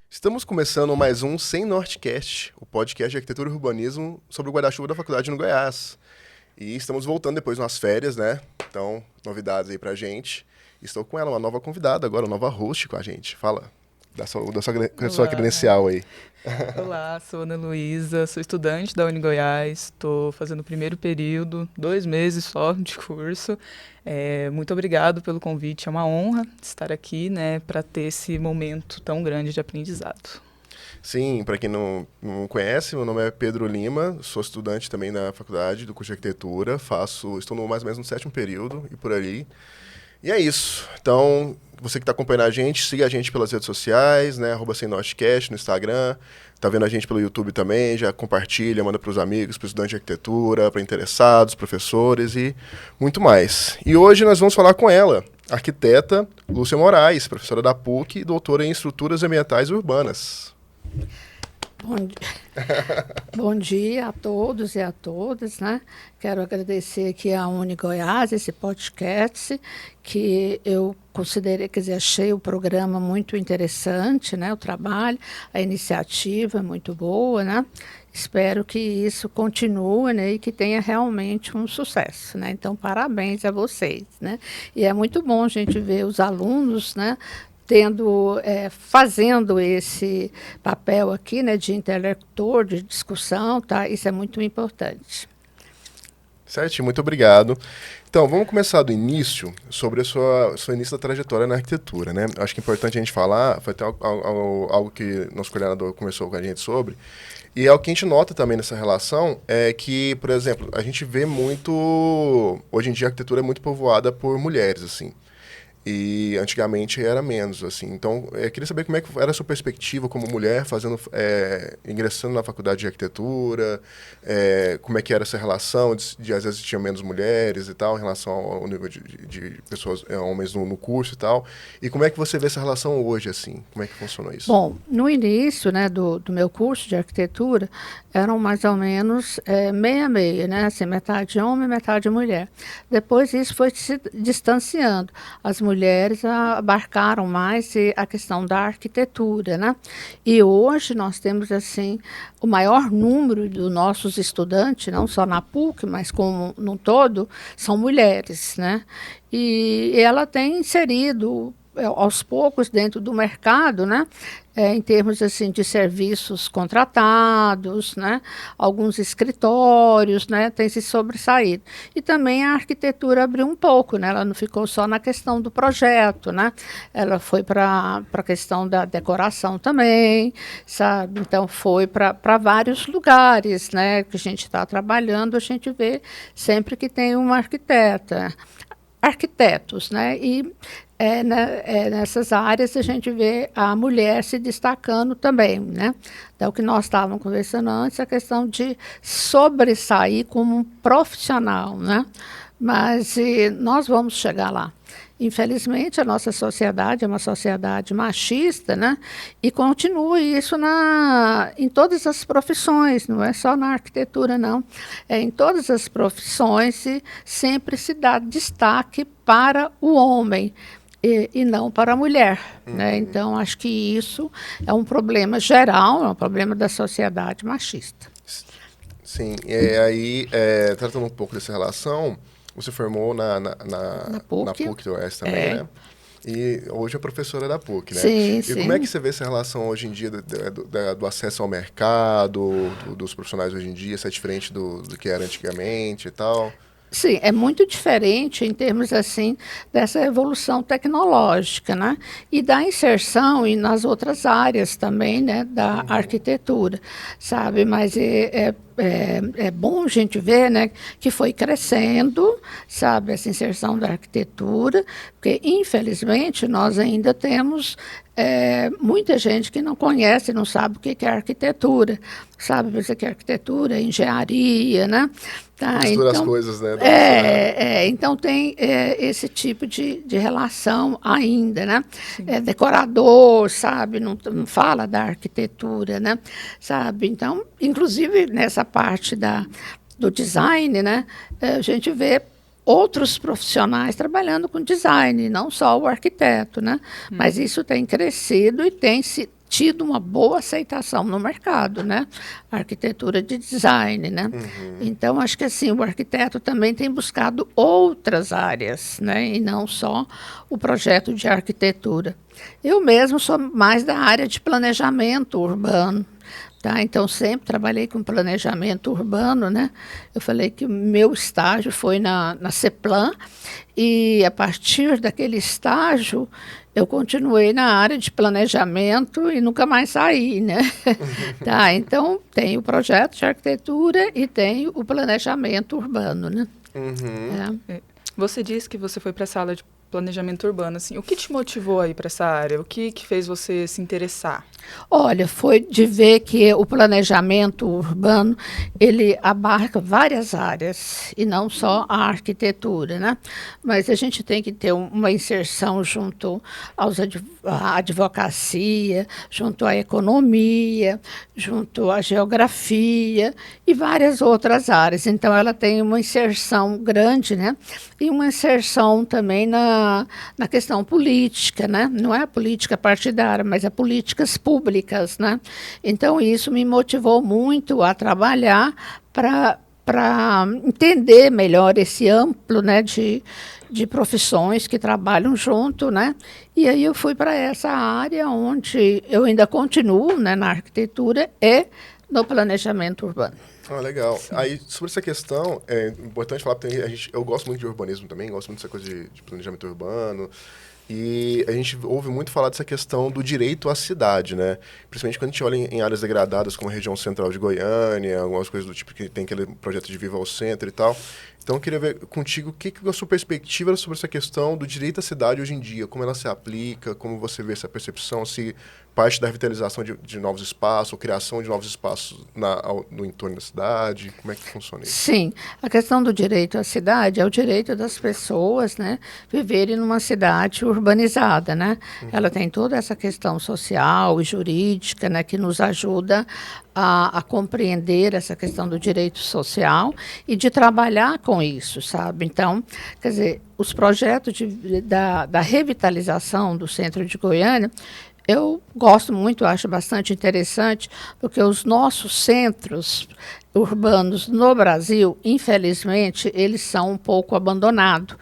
Estamos começando mais um Sem Nortecast, o podcast de arquitetura e urbanismo sobre o guarda-chuva da faculdade no Goiás. E estamos voltando depois de umas férias, né? Então, novidades aí pra gente. Estou com ela, uma nova convidada agora, uma nova host com a gente. Fala, dá sua credencial aí. Olá, sou Ana Luísa, sou estudante da UniGoiás, estou fazendo o primeiro período, 2 meses só de curso. Muito obrigado pelo convite, é uma honra estar aqui, né, para ter esse momento tão grande de aprendizado. Sim, para quem não conhece, meu nome é Pedro Lima, sou estudante também na faculdade do curso de arquitetura, estou mais ou menos no 7º período e por ali. E é isso. Então, você que está acompanhando a gente, siga a gente pelas redes sociais, né? @SemNortecast no Instagram. Tá vendo a gente pelo YouTube também, já compartilha, manda para os amigos, para estudantes de arquitetura, para interessados, professores e muito mais. E hoje nós vamos falar com ela, arquiteta Lúcia Moraes, professora da PUC e doutora em estruturas ambientais e urbanas. Bom dia a todos e a todas, né? Quero agradecer aqui à UniGoiás, esse podcast, que eu considerei, achei o programa muito interessante, né? O trabalho, a iniciativa é muito boa, né? Espero que isso continue, né, e que tenha realmente um sucesso, né? Então, parabéns a vocês, né? E é muito bom a gente ver os alunos, né, fazendo esse papel aqui, né, de interlocutor, de discussão, tá? Isso é muito importante. Certo, muito obrigado. Então, vamos começar do início, sobre a sua início da trajetória na arquitetura, né? Acho que é importante a gente falar, foi até algo que nosso coordenador conversou com a gente sobre, e é o que a gente nota também nessa relação, é que, por exemplo, a gente vê muito, hoje em dia a arquitetura é muito povoada por mulheres, assim. E antigamente era menos, assim. Então, eu queria saber como é que era a sua perspectiva como mulher, ingressando na faculdade de arquitetura, como é que era essa relação, de às vezes tinha menos mulheres e tal, em relação ao nível de pessoas, homens no curso e tal. E como é que você vê essa relação hoje, assim? Como é que funcionou isso? Bom, no início, né, do meu curso de arquitetura, eram mais ou menos meia-meia, né? Assim, metade homem, metade mulher. Depois isso foi se distanciando. As mulheres abarcaram mais a questão da arquitetura, né? E hoje nós temos, assim, o maior número dos nossos estudantes, não só na PUC, mas como no todo, são mulheres, né? E ela tem inserido aos poucos dentro do mercado, né? Em termos assim de serviços contratados, né? Alguns escritórios, né? Tem se sobressaído. E também a arquitetura abriu um pouco, né? Ela não ficou só na questão do projeto, né? Ela foi para a questão da decoração também, sabe? Então foi para vários lugares, né? Que a gente está trabalhando, a gente vê sempre que tem uma arquitetos, né? E nessas áreas a gente vê a mulher se destacando também, né? Então, o que nós estávamos conversando antes, a questão de sobressair como um profissional, né? Mas nós vamos chegar lá. Infelizmente, a nossa sociedade é uma sociedade machista, né? E continua isso em todas as profissões, não é só na arquitetura, não. Em todas as profissões sempre se dá destaque para o homem e não para a mulher, né? Então, acho que isso é um problema geral, é um problema da sociedade machista. Sim, e aí, tratando um pouco dessa relação, você formou na PUC do Oeste também, né? E hoje é professora da PUC, né? Sim, e sim. Como é que você vê essa relação hoje em dia do acesso ao mercado, dos profissionais hoje em dia, se é diferente do que era antigamente e tal? Sim, é muito diferente em termos assim dessa evolução tecnológica, né? E da inserção e nas outras áreas também, né, da arquitetura, sabe? Mas é bom a gente ver, né, que foi crescendo, sabe, essa inserção da arquitetura, porque infelizmente nós ainda temos muita gente que não conhece, não sabe o que é arquitetura, sabe, pensa que é arquitetura, engenharia, né? Tá, mistura então, as coisas, né? Então tem esse tipo de relação ainda, né? Decorador, sabe? Não fala da arquitetura, né? Sabe? Então, inclusive nessa parte do design, né? A gente vê outros profissionais trabalhando com design, não só o arquiteto, né? Mas isso tem crescido e tem tido uma boa aceitação no mercado, né? A arquitetura de design, né? Então, acho que assim, o arquiteto também tem buscado outras áreas, né? E não só o projeto de arquitetura. Eu mesmo sou mais da área de planejamento urbano. Tá? Então, sempre trabalhei com planejamento urbano, né? Eu falei que o meu estágio foi na CEPLAN e, a partir daquele estágio, eu continuei na área de planejamento e nunca mais saí, né? Tá? Então, tem o projeto de arquitetura e tem o planejamento urbano, né? Você disse que você foi para a sala de planejamento urbano, assim, o que te motivou aí para essa área? O que fez você se interessar? Olha, foi de ver que o planejamento urbano, ele abarca várias áreas, e não só a arquitetura, né? Mas a gente tem que ter uma inserção junto à advocacia, junto à economia, junto à geografia e várias outras áreas. Então, ela tem uma inserção grande, né? E uma inserção também na questão política, né? Não é a política partidária, mas as políticas públicas, né? Então, isso me motivou muito a trabalhar para entender melhor esse amplo, né, de profissões que trabalham junto, né? E aí eu fui para essa área onde eu ainda continuo, né, na arquitetura e no planejamento urbano. Legal. Aí, sobre essa questão, é importante falar, porque eu gosto muito de urbanismo também, gosto muito dessa coisa de planejamento urbano, e a gente ouve muito falar dessa questão do direito à cidade, né? Principalmente quando a gente olha em áreas degradadas, como a região central de Goiânia, algumas coisas do tipo que tem aquele projeto de Viva ao Centro e tal. Então, eu queria ver contigo o que é a sua perspectiva sobre essa questão do direito à cidade hoje em dia, como ela se aplica, como você vê essa percepção, se parte da revitalização de novos espaços, ou criação de novos espaços no entorno da cidade, como é que funciona isso? Sim, a questão do direito à cidade é o direito das pessoas, né, viverem numa cidade urbanizada, né? Ela tem toda essa questão social e jurídica, né, que nos ajuda a compreender essa questão do direito social e de trabalhar com isso, sabe? Então, quer dizer, os projetos da revitalização do centro de Goiânia, eu gosto muito, acho bastante interessante, porque os nossos centros urbanos no Brasil, infelizmente, eles são um pouco abandonados.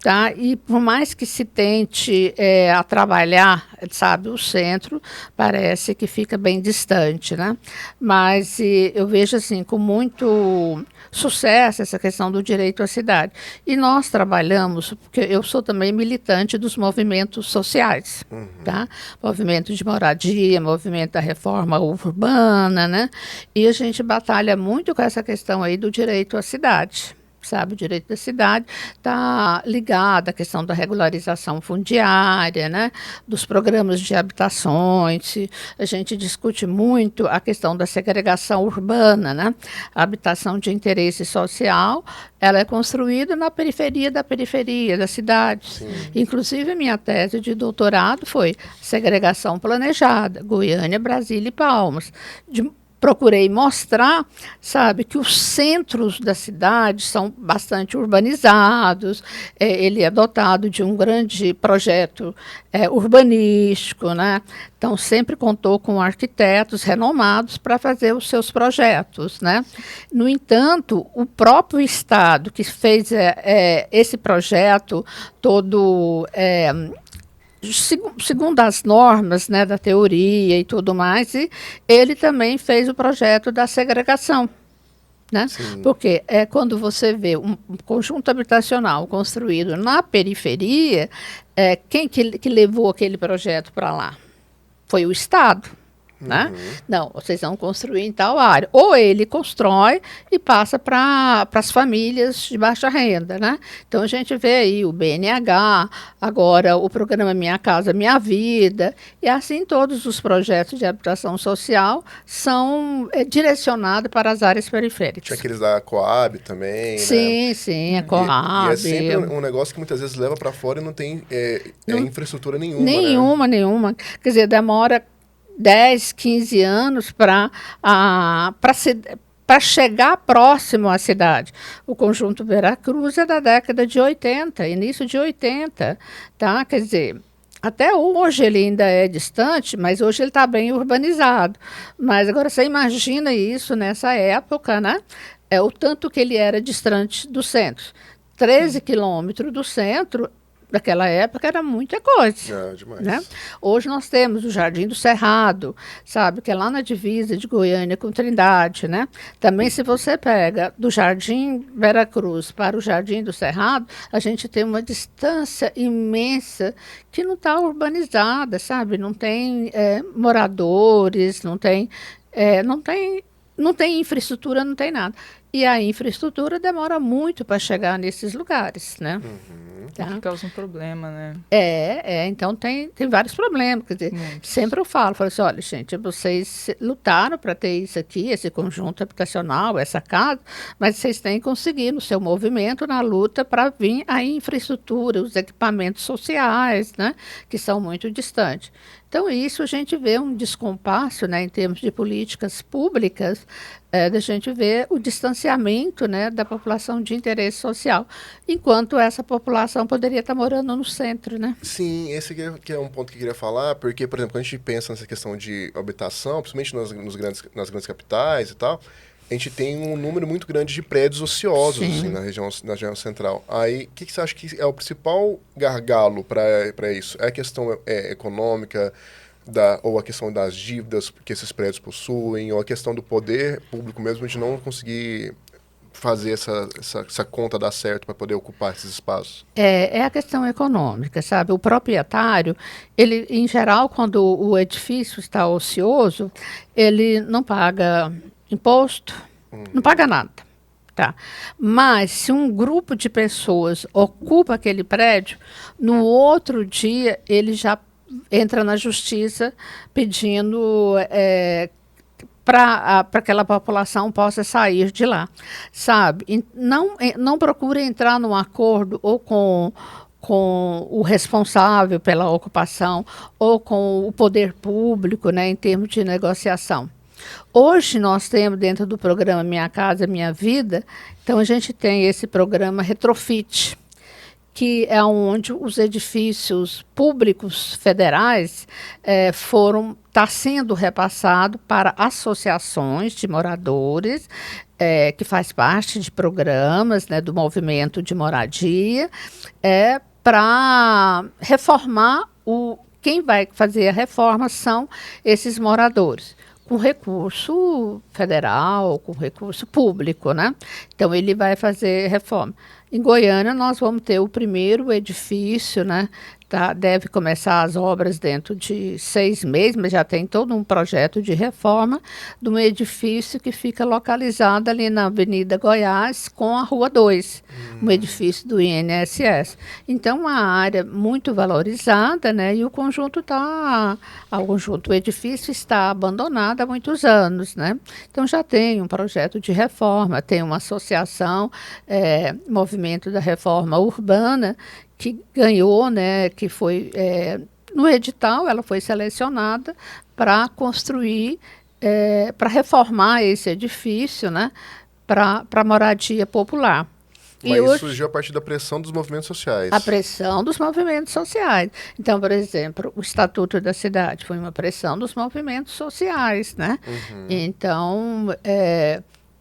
Tá? E por mais que se tente a trabalhar, sabe, o centro parece que fica bem distante, né? Mas eu vejo assim com muito sucesso essa questão do direito à cidade. E nós trabalhamos, porque eu sou também militante dos movimentos sociais, tá? Movimento de moradia, movimento da reforma urbana, né? E a gente batalha muito com essa questão aí do direito à cidade. Sabe, o direito da cidade está ligado à questão da regularização fundiária, né, dos programas de habitações. A gente discute muito a questão da segregação urbana, né? A habitação de interesse social, ela é construída na periferia da cidade. Sim. Inclusive, a minha tese de doutorado foi segregação planejada, Goiânia, Brasília e Palmas. Procurei mostrar, sabe, que os centros da cidade são bastante urbanizados, ele é dotado de um grande projeto urbanístico, né? Então, sempre contou com arquitetos renomados para fazer os seus projetos, né? No entanto, o próprio Estado que fez esse projeto todo... segundo as normas, né, da teoria e tudo mais, e ele também fez o projeto da segregação. Né? Porque quando você vê um conjunto habitacional construído na periferia, quem que levou aquele projeto para lá? Foi o Estado. Né? Não, vocês vão construir em tal área. Ou ele constrói e passa para as famílias de baixa renda. Né? Então, a gente vê aí o BNH, agora o programa Minha Casa Minha Vida, e assim todos os projetos de habitação social são direcionados para as áreas periféricas. Tinha aqueles da Coab também, sim, né? Sim, a Coab. E é sempre um negócio que muitas vezes leva para fora e não tem infraestrutura nenhuma. Nenhuma. Quer dizer, demora 10, 15 anos para para chegar próximo à cidade. O Conjunto Veracruz é da década de 80, início de 80, tá? Quer dizer, até hoje ele ainda é distante, mas hoje ele está bem urbanizado. Mas agora você imagina isso nessa época, né? É o tanto que ele era distante do centro. 13 quilômetros do centro, naquela época, era muita coisa. Demais. Né? Hoje nós temos o Jardim do Cerrado, sabe, que é lá na divisa de Goiânia com Trindade, né? Também, se você pega do Jardim Veracruz para o Jardim do Cerrado, a gente tem uma distância imensa que não está urbanizada, sabe? Não tem moradores, não tem infraestrutura, não tem nada. E a infraestrutura demora muito para chegar nesses lugares, né? Tá? Que causa um problema, né? Então tem vários problemas. Quer dizer, sempre eu falo assim, olha, gente, vocês lutaram para ter isso aqui, esse conjunto habitacional, essa casa, mas vocês têm que conseguir no seu movimento, na luta, para vir a infraestrutura, os equipamentos sociais, né? Que são muito distantes. Então, isso a gente vê um descompasso, né, em termos de políticas públicas, da gente ver o distanciamento, né, da população de interesse social, enquanto essa população poderia estar morando no centro, né? Sim, esse que é um ponto que eu queria falar, porque, por exemplo, quando a gente pensa nessa questão de habitação, principalmente nas grandes capitais e tal, a gente tem um número muito grande de prédios ociosos assim, na região central. Aí, o que você acha que é o principal gargalo para isso? É a questão econômica, ou a questão das dívidas que esses prédios possuem, ou a questão do poder público mesmo de não conseguir fazer essa conta dar certo para poder ocupar esses espaços? É a questão econômica, sabe? O proprietário, ele, em geral, quando o edifício está ocioso, ele não paga imposto, não paga nada. Tá. Mas se um grupo de pessoas ocupa aquele prédio, no outro dia ele já entra na justiça pedindo para aquela população possa sair de lá, sabe? Não procure entrar num acordo ou com o responsável pela ocupação ou com o poder público, né, em termos de negociação. Hoje nós temos dentro do programa Minha Casa Minha Vida, então a gente tem esse programa Retrofit, que é onde os edifícios públicos federais está sendo repassado para associações de moradores, que faz parte de programas, né, do movimento de moradia, para reformar quem vai fazer a reforma são esses moradores, com recurso federal, com recurso público, né? Então, ele vai fazer reforma. Em Goiânia, nós vamos ter o primeiro edifício, né? Deve começar as obras dentro de 6 meses, mas já tem todo um projeto de reforma de um edifício que fica localizado ali na Avenida Goiás com a Rua 2, um edifício do INSS. Então, uma área muito valorizada, né? E o edifício está abandonado há muitos anos, né? Então, já tem um projeto de reforma, tem uma associação, Movimento da Reforma Urbana, que ganhou, né, que foi no edital, ela foi selecionada para construir, para reformar esse edifício, né, para moradia popular. Mas isso surgiu a partir da pressão dos movimentos sociais. A pressão dos movimentos sociais. Então, por exemplo, o Estatuto da Cidade foi uma pressão dos movimentos sociais, né? Então,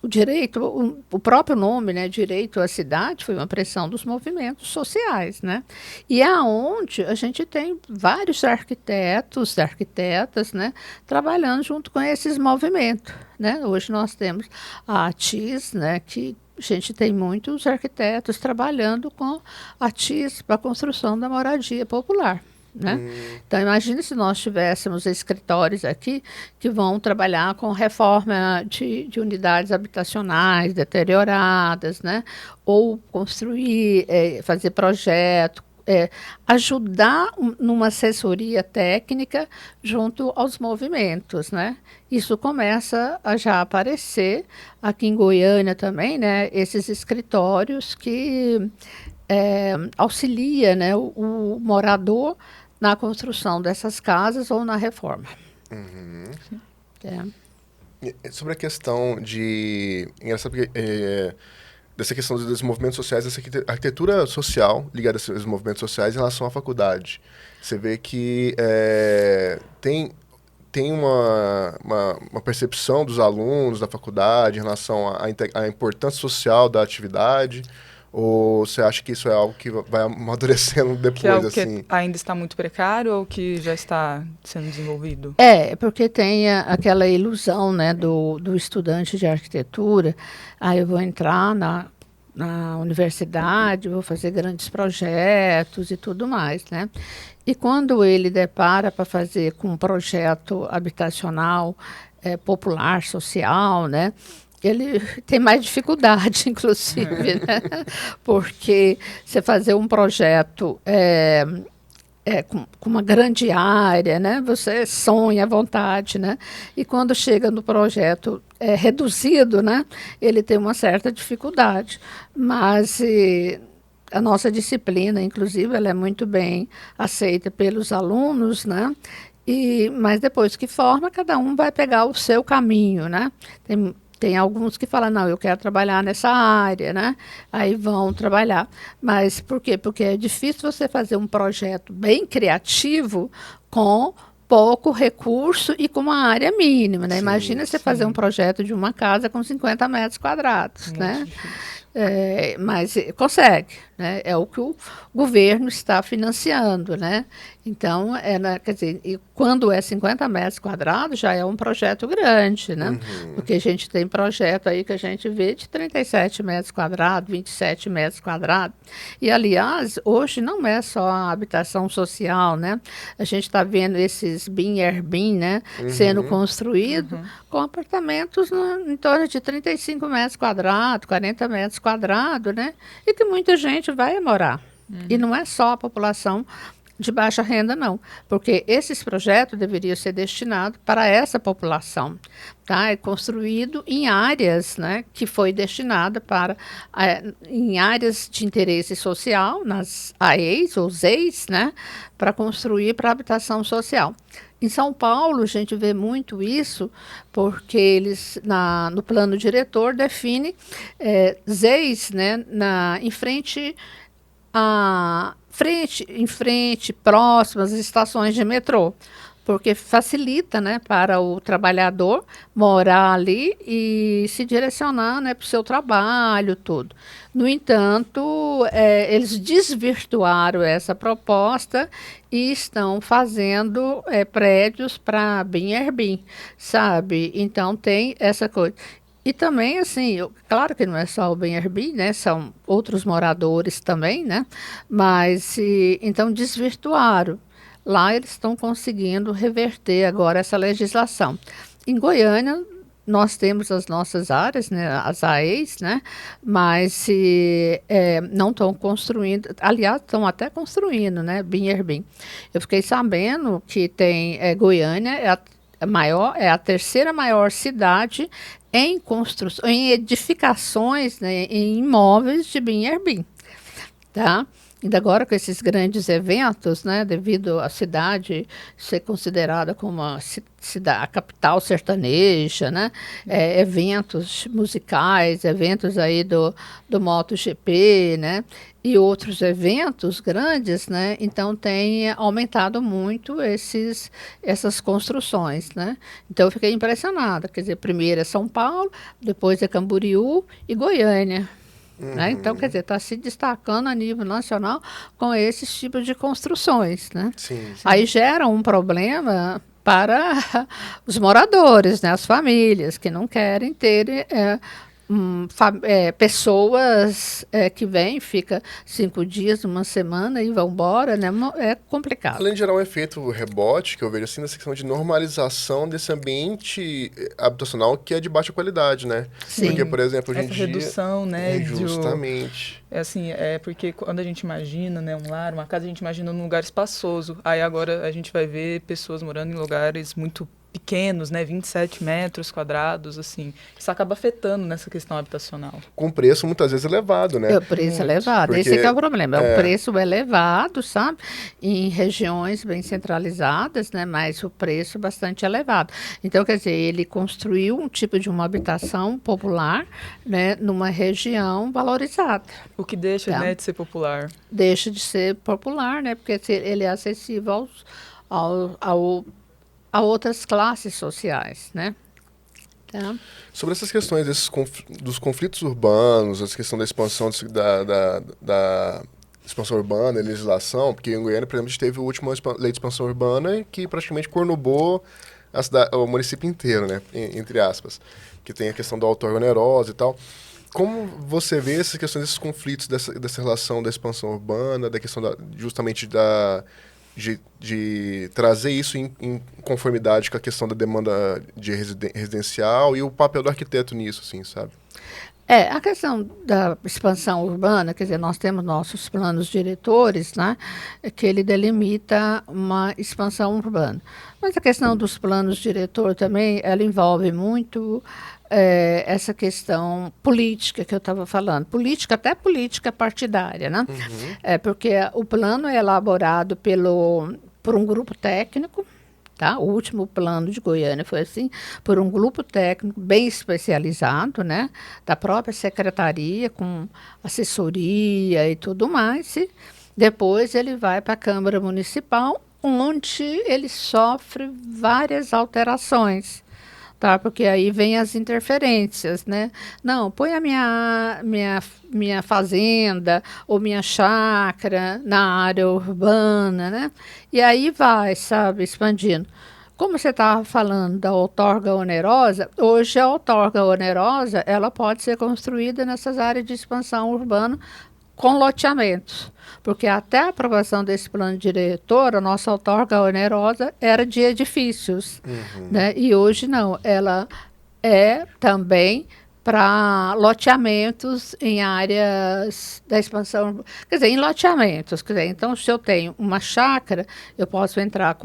o direito, o próprio nome, né, direito à cidade, foi uma pressão dos movimentos sociais, né? E é onde a gente tem vários arquitetos, arquitetas, né, trabalhando junto com esses movimentos, né? Hoje nós temos a ATIS, né, que a gente tem muitos arquitetos trabalhando com a ATIS para a construção da moradia popular. Né? Então, imagine se nós tivéssemos escritórios aqui que vão trabalhar com reforma de unidades habitacionais deterioradas, né? Ou construir, fazer projeto, ajudar numa assessoria técnica junto aos movimentos, né? Isso começa a já aparecer aqui em Goiânia também, né? Esses escritórios que auxilia, né, o morador na construção dessas casas ou na reforma. Sobre a questão de... Engraçado porque... dessa questão dos movimentos sociais, dessa arquitetura social ligada a esses movimentos sociais em relação à faculdade. Você vê que tem uma percepção dos alunos da faculdade em relação à importância social da atividade, ou você acha que isso é algo que vai amadurecendo depois, Que é algo assim? que ainda está muito precário ou que já está sendo desenvolvido? Porque tem aquela ilusão, né, do estudante de arquitetura. Eu vou entrar na universidade, vou fazer grandes projetos e tudo mais, né? E quando ele depara para fazer com um projeto habitacional popular, social, né? Ele tem mais dificuldade, inclusive, né? Porque você fazer um projeto com uma grande área, né? Você sonha à vontade, né? E quando chega no projeto reduzido, né? Ele tem uma certa dificuldade. Mas a nossa disciplina, inclusive, ela é muito bem aceita pelos alunos, né? Mas depois que forma, cada um vai pegar o seu caminho, né? Tem alguns que falam, não, eu quero trabalhar nessa área, né? Aí vão trabalhar. Mas por quê? Porque é difícil você fazer um projeto bem criativo com pouco recurso e com uma área mínima, né? Sim, Imagina você fazer um projeto de uma casa com 50 metros quadrados, né? Mas consegue, né? É o que o governo está financiando, né? Então, quer dizer, e quando é 50 metros quadrados, já é um projeto grande, né? Porque a gente tem projeto aí que a gente vê de 37 metros quadrados, 27 metros quadrados. E, aliás, hoje não é só a habitação social, né? A gente está vendo esses Airbnb, né? Sendo construídos com apartamentos em torno de 35 metros quadrados, 40 metros quadrados, né? E que muita gente vai morar. E não é só a população de baixa renda, não, porque esses projetos deveriam ser destinados para essa população, tá? É construído em áreas, né, que foi destinada para, em áreas de interesse social, nas AEs ou ZEIs, né, para construir para habitação social. Em São Paulo, a gente vê muito isso, porque eles, no plano diretor, definem ZEIs, né, em frente em frente, próximas às estações de metrô, porque facilita, né, para o trabalhador morar ali e se direcionar, né, para o seu trabalho, tudo. No entanto, eles desvirtuaram essa proposta e estão fazendo prédios para Airbnb, sabe? Então, tem essa coisa. E também, assim, claro que não é só o Airbnb, né? São outros moradores também, né? Mas, então, desvirtuaram. Lá eles estão conseguindo reverter agora essa legislação. Em Goiânia, nós temos as nossas áreas, né? As AEs, né? Mas não estão construindo, aliás, estão até construindo, né? Airbnb. Eu fiquei sabendo que tem Goiânia, é a terceira maior cidade em construção, em edificações, né, em imóveis de Airbnb, tá? Ainda agora com esses grandes eventos, né, devido à cidade ser considerada como a capital sertaneja, né, eventos musicais, eventos aí do MotoGP, né, e outros eventos grandes, né, então tem aumentado muito essas construções, né. Então eu fiquei impressionada, quer dizer, primeiro é São Paulo, depois é Camboriú e Goiânia. Né? Então, quer dizer, está se destacando a nível nacional com esses tipos de construções. Né? Sim. Aí gera um problema para os moradores, né? As famílias, que não querem ter pessoas que vêm, fica 5 dias, uma semana e vão embora, né? É complicado. Além de gerar um efeito rebote, que eu vejo assim, nessa questão de normalização desse ambiente habitacional que é de baixa qualidade, né? Sim. Porque, por exemplo, hoje em Essa dia... redução, né? Justamente. Porque quando a gente imagina, né, um lar, uma casa, a gente imagina num lugar espaçoso. Aí agora a gente vai ver pessoas morando em lugares muito pequenos, né, 27 metros quadrados, assim, isso acaba afetando nessa questão habitacional. Com preço muitas vezes elevado, né? O preço elevado, Porque, esse que é o problema. O preço elevado, sabe? Em regiões bem centralizadas, né? Mas o preço bastante elevado. Então, quer dizer, ele construiu um tipo de uma habitação popular, né? Numa região valorizada. O que deixa, né, de ser popular. Deixa de ser popular, né? Porque ele é acessível a outras classes sociais, né? Tá. Sobre essas questões dos conflitos urbanos, essa questão da expansão da expansão urbana, legislação, porque em Goiânia, por exemplo, a gente teve a última lei de expansão urbana que praticamente cornubou o município inteiro, né? Entre aspas, que tem a questão da outorga onerosa e tal. Como você vê essas questões, esses conflitos dessa relação da expansão urbana, da questão justamente de trazer isso em conformidade com a questão da demanda de residencial e o papel do arquiteto nisso, assim, sabe? A questão da expansão urbana, quer dizer, nós temos nossos planos diretores, né, que ele delimita uma expansão urbana. Mas a questão dos planos diretores também, ela envolve muito essa questão política que eu estava falando. Política, até política partidária, né? Uhum. Porque o plano é elaborado por um grupo técnico. Tá? O último plano de Goiânia foi assim, por um grupo técnico bem especializado, né? Da própria secretaria, com assessoria e tudo mais. E depois ele vai para a Câmara Municipal, onde ele sofre várias alterações. Tá, porque aí vem as interferências, né? Não, põe a minha fazenda ou minha chácara na área urbana, né? E aí vai, sabe, expandindo. Como você estava falando da outorga onerosa, hoje a outorga onerosa, ela pode ser construída nessas áreas de expansão urbana com loteamentos, porque até a aprovação desse plano diretor, a nossa outorga onerosa era de edifícios, né? E hoje não, ela é também para loteamentos em áreas da expansão, quer dizer, em loteamentos, quer dizer, então se eu tenho uma chácara, eu posso entrar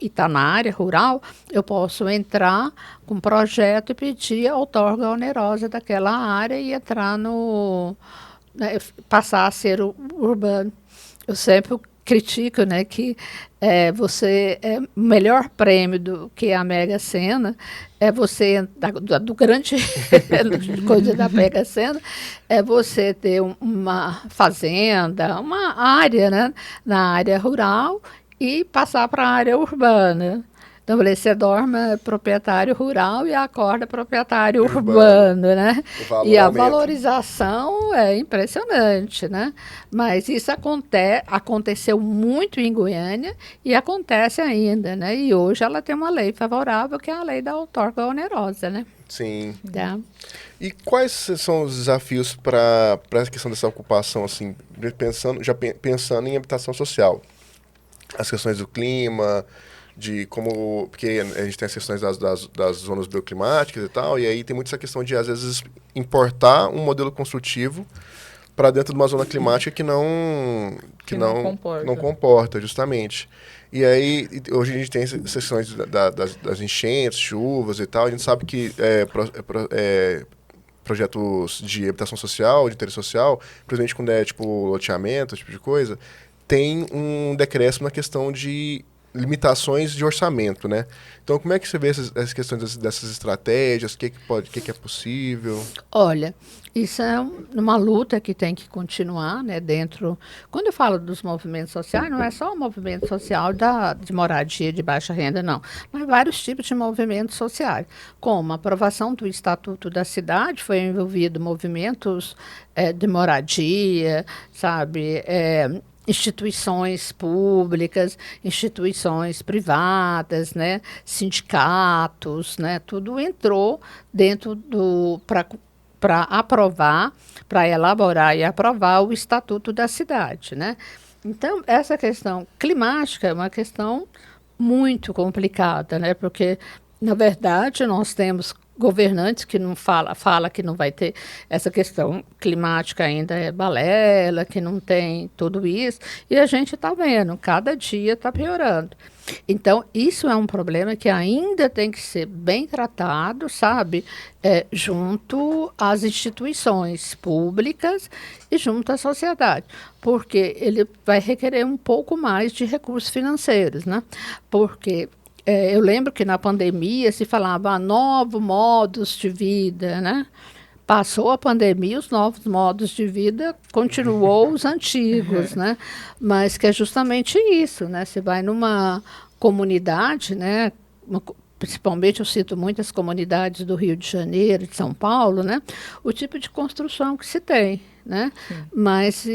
e está na área rural, eu posso entrar com projeto e pedir a outorga onerosa daquela área e entrar passar a ser urbano. Eu sempre critico, né, que o melhor prêmio do que a Mega Sena é você, do grande coisa da Mega Sena, é você ter uma fazenda, uma área, né, na área rural e passar para a área urbana. Então, você dorme proprietário rural e acorda proprietário urbano, né? E a valorização é impressionante, né? Mas isso aconteceu muito em Goiânia e acontece ainda, né? E hoje ela tem uma lei favorável, que é a lei da outorga onerosa, né? Sim. Tá. E quais são os desafios para a questão dessa ocupação, assim, pensando em habitação social? As questões do clima, de como, porque a gente tem as questões das zonas bioclimáticas e tal, e aí tem muito essa questão de, às vezes, importar um modelo construtivo para dentro de uma zona climática que não comporta, justamente. E aí, hoje a gente tem essas questões das enchentes, chuvas e tal, a gente sabe que projetos de habitação social, de interesse social, principalmente quando é, tipo, loteamento, esse tipo de coisa, tem um decréscimo na questão de limitações de orçamento, né? Então, como é que você vê essas questões dessas estratégias? O que é possível? Olha, isso é uma luta que tem que continuar, né? Quando eu falo dos movimentos sociais, não é só o movimento social de moradia de baixa renda, não. Mas vários tipos de movimentos sociais, como a aprovação do Estatuto da Cidade, foi envolvido movimentos de moradia, sabe? Instituições públicas, instituições privadas, né, sindicatos, né, tudo entrou dentro para aprovar, para elaborar e aprovar o Estatuto da Cidade, né? Então, essa questão climática é uma questão muito complicada, né? Porque, na verdade, nós temos governantes que não fala que não vai ter essa questão climática, ainda é balela, que não tem tudo isso, e a gente está vendo, cada dia está piorando. Então, isso é um problema que ainda tem que ser bem tratado, sabe, junto às instituições públicas e junto à sociedade, porque ele vai requerer um pouco mais de recursos financeiros, né? Porque eu lembro que na pandemia se falava novos modos de vida, né? Passou a pandemia, os novos modos de vida continuou os antigos, né? Mas que é justamente isso, né? Você vai numa comunidade, né? Principalmente eu cito muitas comunidades do Rio de Janeiro, de São Paulo, né? O tipo de construção que se tem, né? Mas,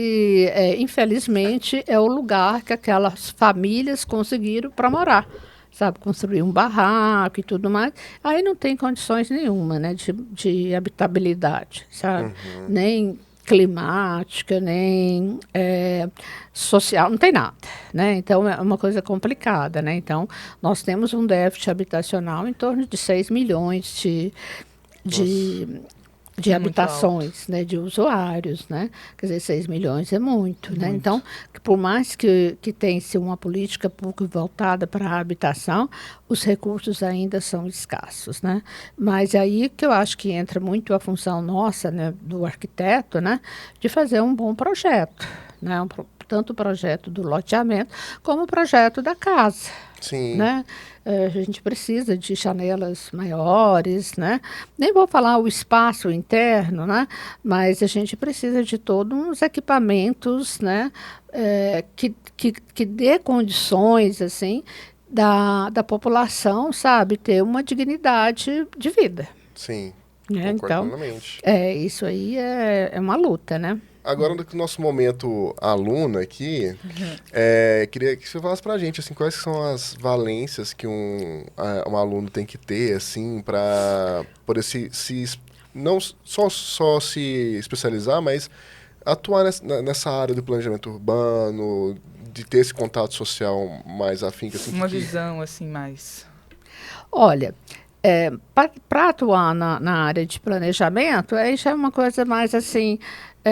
infelizmente, é o lugar que aquelas famílias conseguiram para morar. Sabe, construir um barraco e tudo mais, aí não tem condições nenhuma, né, de habitabilidade, sabe, nem climática, nem social, não tem nada, né, então é uma coisa complicada, né, então nós temos um déficit habitacional em torno de 6 milhões de habitações, né, de usuários, né? Quer dizer, 6 milhões é muito, né? Então, por mais que tenha-se uma política pública voltada para a habitação, os recursos ainda são escassos, né? Mas aí que eu acho que entra muito a função nossa, né, do arquiteto, né, de fazer um bom projeto, né? Tanto o projeto do loteamento como o projeto da casa. Sim. Né? A gente precisa de janelas maiores, né? Nem vou falar o espaço interno, né? Mas a gente precisa de todos uns equipamentos, né? Que dê condições assim da população, sabe, ter uma dignidade de vida. Sim. Né? Então, plenamente. isso aí é uma luta, né? Agora, no nosso momento aluno aqui, queria que você falasse pra gente, assim, quais são as valências que um aluno tem que ter, assim, para poder não só se especializar, mas atuar nessa área do planejamento urbano, de ter esse contato social mais afinco. Assim, uma visão, assim, mais... Olha, para atuar na área de planejamento, aí já é uma coisa mais assim...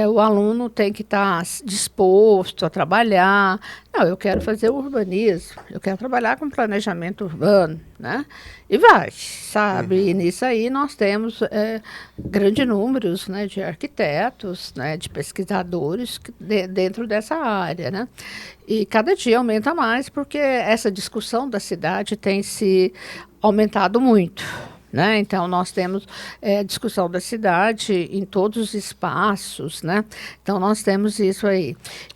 o aluno tem que estar disposto a trabalhar. Não, eu quero fazer urbanismo, eu quero trabalhar com planejamento urbano, né? E vai, sabe? E nisso aí nós temos grandes números, né, de arquitetos, né, de pesquisadores dentro dessa área, né? E cada dia aumenta mais porque essa discussão da cidade tem se aumentado muito. Né? Então, nós temos discussão da cidade em todos os espaços, né? Então, nós temos isso aí.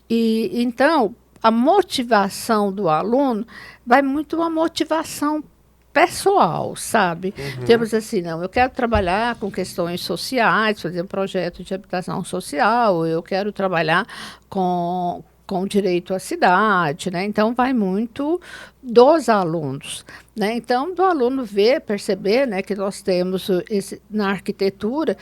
E, então, a motivação do aluno vai muito uma motivação pessoal, sabe? Temos assim, não, eu quero trabalhar com questões sociais, fazer um projeto de habitação social, eu quero trabalhar com direito à cidade, né? Então, vai muito dos alunos, né? Então, do aluno perceber, né, que nós temos na arquitetura,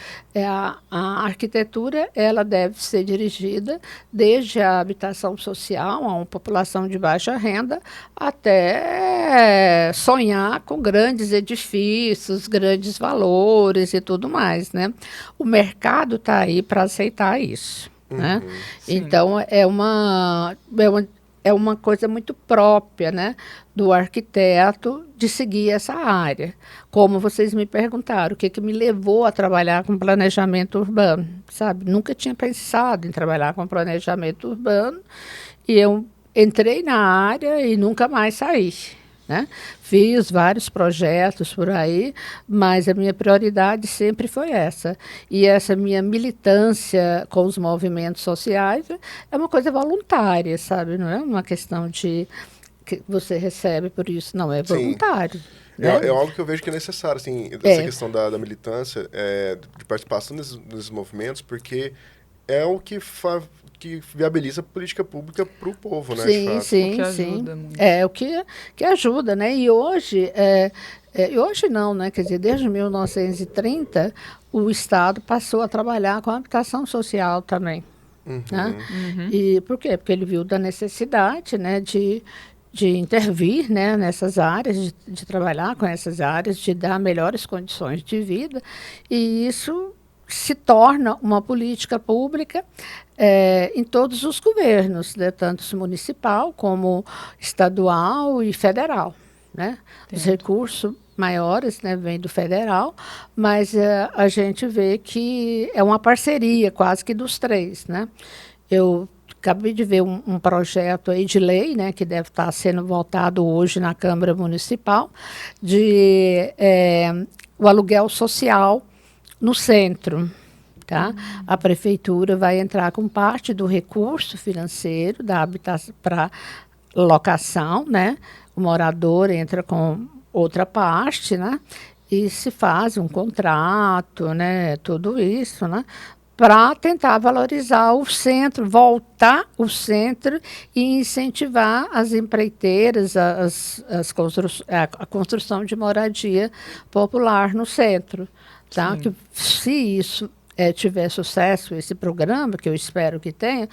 a arquitetura, ela deve ser dirigida desde a habitação social, a uma população de baixa renda, até sonhar com grandes edifícios, grandes valores e tudo mais, né? O mercado está aí para aceitar isso. Né? Então, é uma coisa muito própria, né, do arquiteto de seguir essa área. Como vocês me perguntaram, o que me levou a trabalhar com planejamento urbano, sabe? Nunca tinha pensado em trabalhar com planejamento urbano e eu entrei na área e nunca mais saí. Né? Fiz vários projetos por aí, mas a minha prioridade sempre foi essa. E essa minha militância com os movimentos sociais é uma coisa voluntária, sabe? Não é uma questão de que você recebe por isso, não, é voluntário. Né? É algo que eu vejo que é necessário, assim, essa questão da militância, de participação nesses movimentos, porque é o que viabiliza a política pública para o povo, né? Sim, de fato. sim, que sim. ajuda muito. É o que ajuda, né? E hoje, hoje não, né? Quer dizer, desde 1930, o Estado passou a trabalhar com a habitação social também. Né? E por quê? Porque ele viu da necessidade, né, de de intervir, né, nessas áreas, de trabalhar com essas áreas, de dar melhores condições de vida, e isso se torna uma política pública em todos os governos, né, tanto municipal como estadual e federal, né? Os recursos maiores, né, vêm do federal, mas a gente vê que é uma parceria quase que dos três, né? Eu acabei de ver um projeto aí de lei, né, que deve estar sendo votado hoje na Câmara Municipal, de o aluguel social no centro. Tá? A prefeitura vai entrar com parte do recurso financeiro da habitação para locação, né? O morador entra com outra parte, né? E se faz um contrato, né? Tudo isso, né? Para tentar valorizar o centro, voltar o centro e incentivar as empreiteiras, a construção de moradia popular no centro. Tá? Que, se isso tiver sucesso, esse programa, que eu espero que tenha,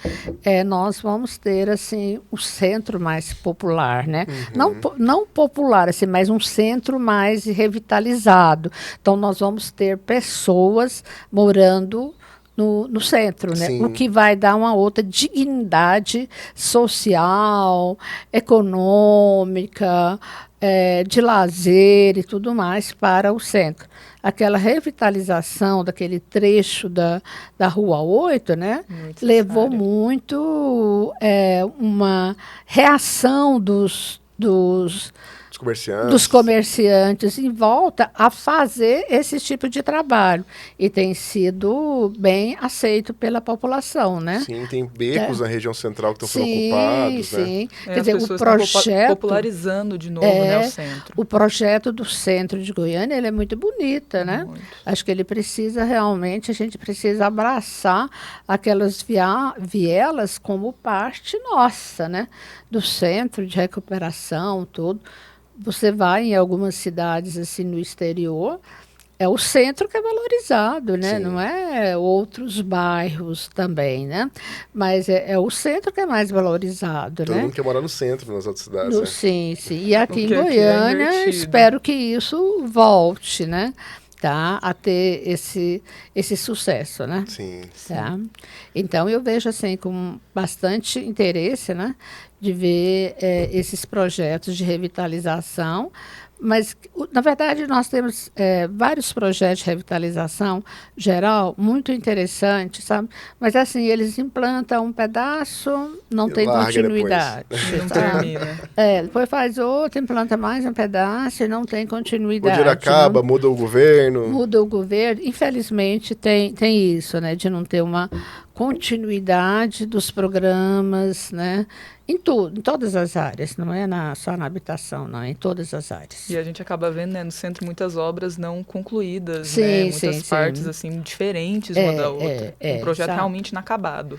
nós vamos ter assim, um centro mais popular. Né? Não popular, assim, mas um centro mais revitalizado. Então, nós vamos ter pessoas morando no centro, né? O que vai dar uma outra dignidade social, econômica, de lazer e tudo mais para o centro. Aquela revitalização daquele trecho da Rua 8, né? Levou muito uma reação dos comerciantes em volta a fazer esse tipo de trabalho. E tem sido bem aceito pela população, né? Sim, tem becos na região central que estão sendo ocupados, sim. Né? Quer dizer, o projeto... popularizando de novo, né, o centro. O projeto do centro de Goiânia, ele é muito bonito, né? Muito. Acho que ele precisa realmente, a gente precisa abraçar aquelas vielas como parte nossa, né? Do centro de recuperação, tudo. Você vai em algumas cidades assim no exterior, é o centro que é valorizado, né? Sim. Não é outros bairros também, né? Mas é o centro que é mais valorizado, Todo né? mundo quer morar no centro nas outras cidades, né? Sim, sim. E aqui em Goiânia, espero que isso volte, né? Tá? A ter esse sucesso, né? Sim. Tá? Então, eu vejo assim com bastante interesse, né? De ver esses projetos de revitalização, mas, na verdade, nós temos vários projetos de revitalização geral muito interessantes, sabe? Mas, assim, eles implantam um pedaço, não tem continuidade. Não termina. Depois faz outro, implanta mais um pedaço e não tem continuidade. O dinheiro acaba, muda o governo. Muda o governo. Infelizmente, tem isso, né? De não ter uma continuidade dos programas, né? Em tudo, em todas as áreas, não é só na habitação, não, em todas as áreas. E a gente acaba vendo, né, no centro muitas obras não concluídas, sim, né, muitas sim, partes sim. assim diferentes uma da outra, um projeto realmente inacabado.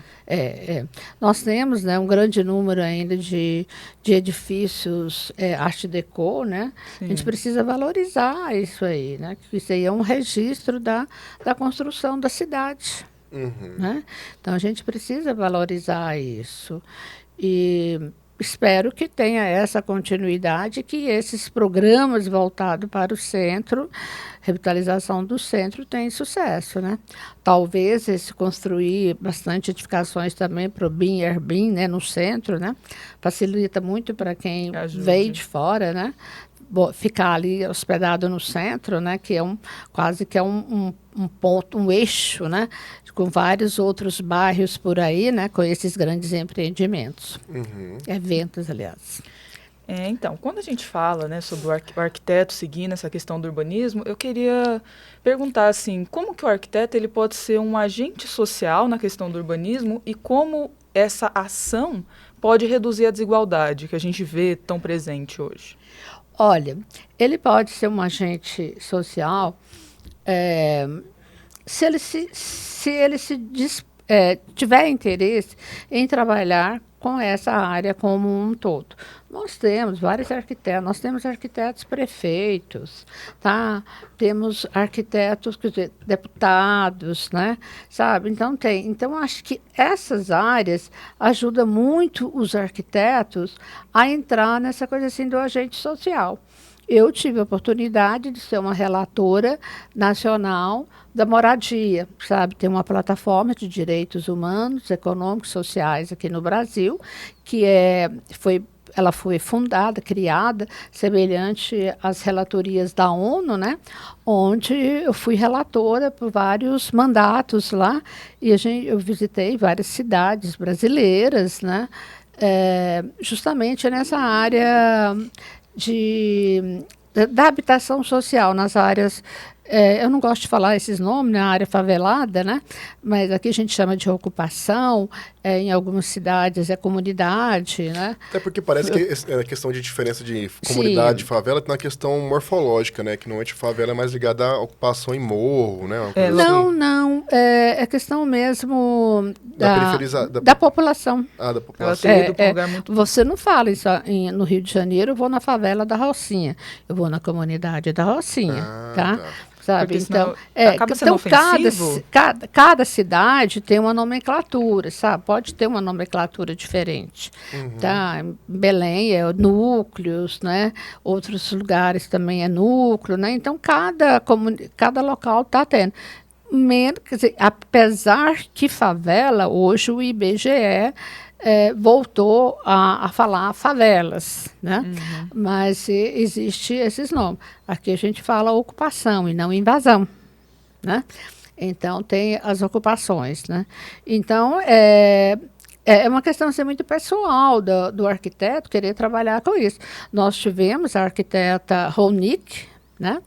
Nós temos, né, um grande número ainda de edifícios Art Deco, né? Sim. A gente precisa valorizar isso aí, né? Isso aí é um registro da construção da cidade. Né? Então, a gente precisa valorizar isso. E espero que tenha essa continuidade, que esses programas voltados para o centro, revitalização do centro, tenham sucesso, né? Talvez esse construir bastante edificações também para o BIM e Airbnb, né, no centro, né? Facilita muito para quem veio de fora, né? Ficar ali hospedado no centro, né? Que quase que é um ponto, um eixo, né? Com vários outros bairros por aí, né? Com esses grandes empreendimentos. Eventos, aliás. Então, quando a gente fala, né, sobre o arquiteto seguindo essa questão do urbanismo, eu queria perguntar assim, como que o arquiteto ele pode ser um agente social na questão do urbanismo e como essa ação pode reduzir a desigualdade que a gente vê tão presente hoje? Olha, ele pode ser um agente social se ele tiver interesse em trabalhar com essa área como um todo. Nós temos vários arquitetos, nós temos arquitetos prefeitos, tá? Temos arquitetos, quer dizer, deputados, né? Sabe? Então tem. Então acho que essas áreas ajudam muito os arquitetos a entrar nessa coisa assim do agente social. Eu tive a oportunidade de ser uma relatora nacional da moradia, sabe? Tem uma plataforma de direitos humanos, econômicos, sociais aqui no Brasil, que ela foi fundada, criada, semelhante às relatorias da ONU, né? Onde eu fui relatora por vários mandatos lá, e eu visitei várias cidades brasileiras, né? Justamente nessa área da habitação social, nas áreas, eu não gosto de falar esses nomes, na área favelada, né? Mas aqui a gente chama de ocupação, em algumas cidades é comunidade, né? Até porque parece que a questão de diferença de comunidade e favela tem uma questão morfológica, né? Que normalmente favela é mais ligada à ocupação em morro, né? Não, é questão mesmo da população. Da população. Você não fala isso no Rio de Janeiro, eu vou na favela da Rocinha, eu vou na comunidade da Rocinha, tá? Sabe? Então, acaba sendo ofensivo. cada cidade tem uma nomenclatura, sabe? Pode ter uma nomenclatura diferente. Tá? Belém é núcleos, né? Outros lugares também é núcleo, né? Então, cada local está tendo. Quer dizer, apesar que favela, hoje o IBGE voltou a falar favelas, né? Mas existe esses nomes. Aqui a gente fala ocupação e não invasão, né? Então tem as ocupações, né? Então é uma questão assim, muito pessoal do arquiteto querer trabalhar com isso. Nós tivemos a arquiteta Ronick, né?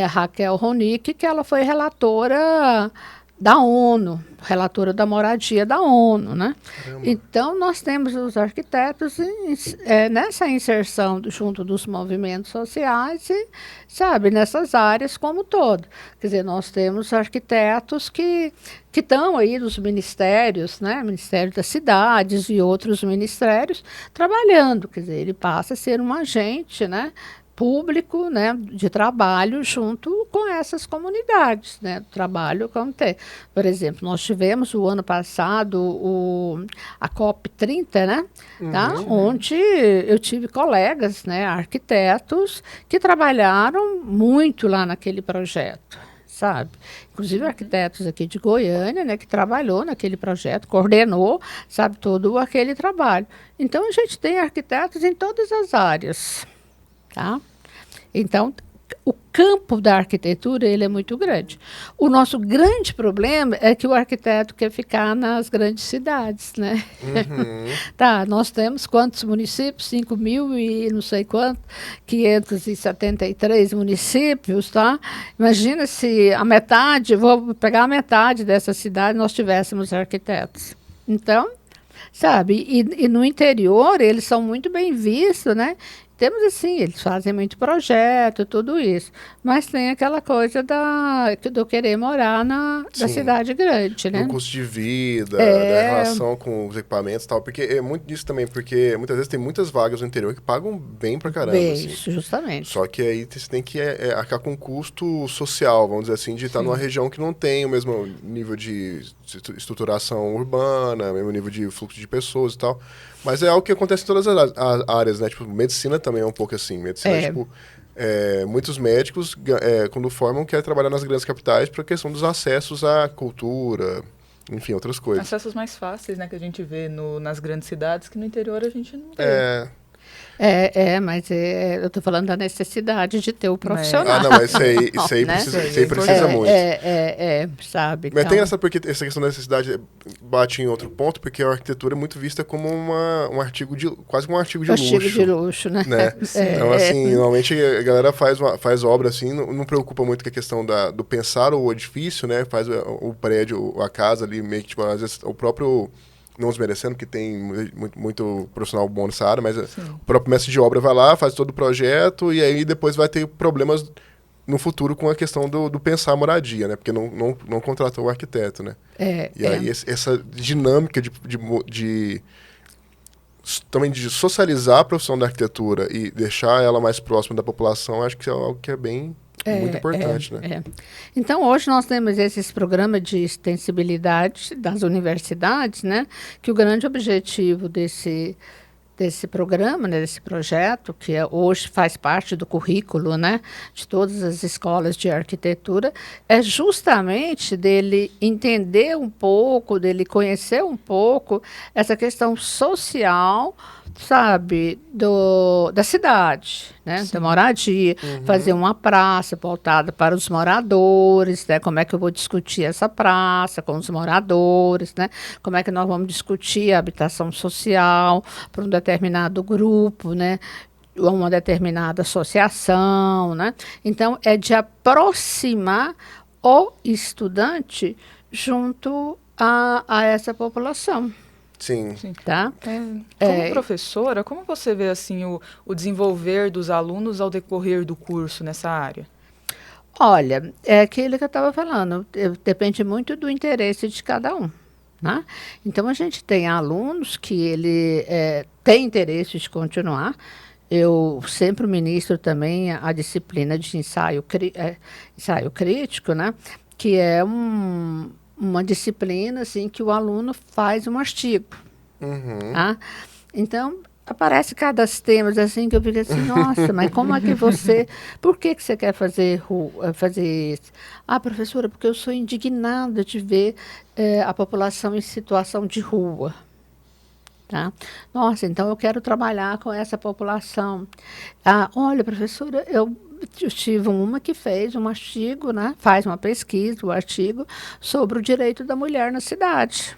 Raquel Ronick, que ela foi relatora da ONU, relatora da moradia da ONU, né? Então, nós temos os arquitetos nessa inserção junto dos movimentos sociais e, sabe, nessas áreas como um todo. Quer dizer, nós temos arquitetos que estão aí nos ministérios, né? Ministério das Cidades e outros ministérios, trabalhando. Quer dizer, ele passa a ser um agente, né? Público, né, de trabalho junto com essas comunidades, né, trabalho como tem. Por exemplo, nós tivemos o ano passado a COP30, né, tá, onde eu tive colegas, né, arquitetos que trabalharam muito lá naquele projeto, sabe? Inclusive arquitetos aqui de Goiânia, né, que trabalhou naquele projeto, coordenou, sabe, todo aquele trabalho. Então, a gente tem arquitetos em todas as áreas. Tá? Então, o campo da arquitetura ele é muito grande. O nosso grande problema é que o arquiteto quer ficar nas grandes cidades, né? Tá, nós temos quantos municípios? 5.000 e não sei quanto, 573 municípios, tá? Imagina se a metade, vou pegar a metade dessa cidade, nós tivéssemos arquitetos. Então, sabe, e no interior eles são muito bem vistos, né? Temos assim, eles fazem muito projeto, tudo isso. Mas tem aquela coisa do querer morar da cidade grande, né? O custo de vida, da relação com os equipamentos e tal. Porque é muito disso também, porque muitas vezes tem muitas vagas no interior que pagam bem pra caramba. Isso, assim. justamente. Só que aí você tem que arcar com custo social, vamos dizer assim, de estar numa região que não tem o mesmo nível de estruturação urbana, mesmo nível de fluxo de pessoas e tal. Mas é algo que acontece em todas as áreas, né? Tipo, medicina também é um pouco assim. Medicina, tipo, muitos médicos, quando formam, querem trabalhar nas grandes capitais por questão dos acessos à cultura, enfim, outras coisas. Acessos mais fáceis, né? Que a gente vê nas grandes cidades, que no interior a gente não vê. Mas eu estou falando da necessidade de ter o profissional. Não, mas isso aí precisa muito. Sabe? Mas tem porque essa questão da necessidade bate em outro ponto, porque a arquitetura é muito vista como um artigo quase um artigo de luxo. Artigo de luxo, né? Então, assim, normalmente a galera faz obra assim, não preocupa muito com a questão do pensar o edifício, né? Faz o prédio, a casa ali, meio que, tipo, às vezes o próprio... Não desmerecendo, porque tem muito profissional bom nessa área, mas o próprio mestre de obra vai lá, faz todo o projeto, e aí depois vai ter problemas no futuro com a questão do pensar a moradia, né? Porque não contratou o arquiteto, né? E aí essa dinâmica de também de socializar a profissão da arquitetura e deixar ela mais próxima da população, acho que é algo que é bem muito importante, né? Então, hoje nós temos esses programas de extensibilidade das universidades, né? Que o grande objetivo desse programa, né, desse projeto, que hoje faz parte do currículo, né, de todas as escolas de arquitetura, é justamente dele entender um pouco, dele conhecer um pouco essa questão social, sabe, da cidade, né, da moradia, fazer uma praça voltada para os moradores, né, como é que eu vou discutir essa praça com os moradores, né, como é que nós vamos discutir a habitação social para um determinado grupo, né, uma determinada associação, né, então é de aproximar o estudante junto a essa população. Sim. Tá? Como professora, como você vê assim o desenvolver dos alunos ao decorrer do curso nessa área? Olha, é aquilo que eu estava falando, depende muito do interesse de cada um. Né? Então, a gente tem alunos que ele tem interesse de continuar. Eu sempre ministro também a disciplina de ensaio crítico, né? Que é uma disciplina assim, que o aluno faz um artigo. Tá? Então, aparece cada temas assim que eu fico assim, nossa, mas como é que você... Por que você quer fazer isso? Ah, professora, porque eu sou indignada de ver a população em situação de rua. Tá? Nossa, então eu quero trabalhar com essa população. Ah, olha, professora, eu tive uma que fez um artigo, né? Faz uma pesquisa, um artigo sobre o direito da mulher na cidade.